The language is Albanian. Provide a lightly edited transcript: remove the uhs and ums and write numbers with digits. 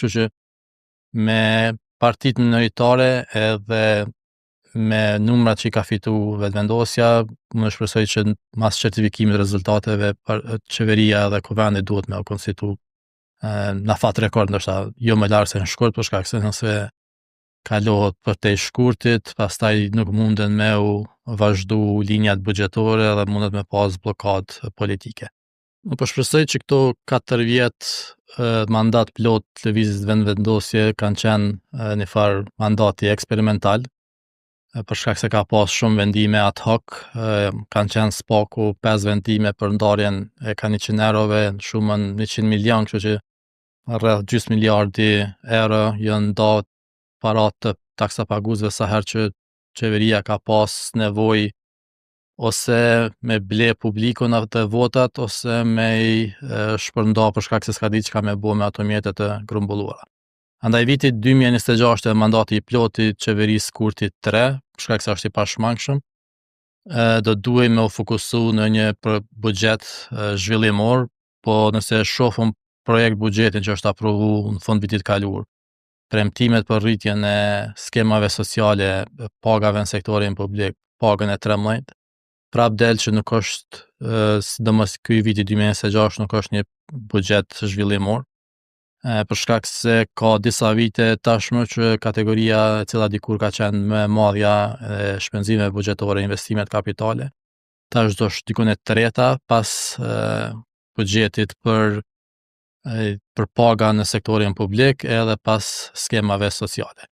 kështu që me partitë minoritare edhe me numrat që i ka fitu vetëvendosja, më shpresoj që mas certifikimit të rezultateve qeveria dhe kuvendi duhet me u konstitu në fat rekord, ndoshta jo më larg se në shkurt, për shkak se nëse kalohet për te shkurtit, pastaj nuk munden me u vazhdu linjat buxhetore dhe mundet me pas blokadë politike. Unë po shpresoj që këto 4 vjet mandat plot të lëvizjes vendosje kanë qenë një farë mandati eksperimental, për shkak se ka pas shumë vendime ad hoc, kanë qenë spaku 5 vendime për ndarjen e kaniqenerove në shumën 100 milion, kështu që rreth gjys miliardi euro janë nda parat të taksapaguesve sa herë që qeveria ka pas nevojë ose me ble publikun atë votat ose me i shpërnda për shkak se s'ka ditë çka me bo me ato mjetet të grumbulluara. Andaj viti 2026 e mandati i plotit qeverisë Kurti 3, për shkak se është i pashmangshëm, do duhej me u fokusu në një buxhet zhvillimor, po nëse shohim projekt buxhetin që është aprovu në fund vitit kaluar, premtimet për rritjen e skemave sociale, pagave në sektorin publik, pagën e 13, prap del që nuk është, sidomos ky viti 2026 nuk është një buxhet zhvillimor, për shkak se ka disa vite tashmë që kategoria e cila dikur ka qenë më e madhja e shpenzimeve buxhetore, investimet kapitale, tash do është dikun e treta pas buxhetit për paga në sektorin publik edhe pas skemave sociale.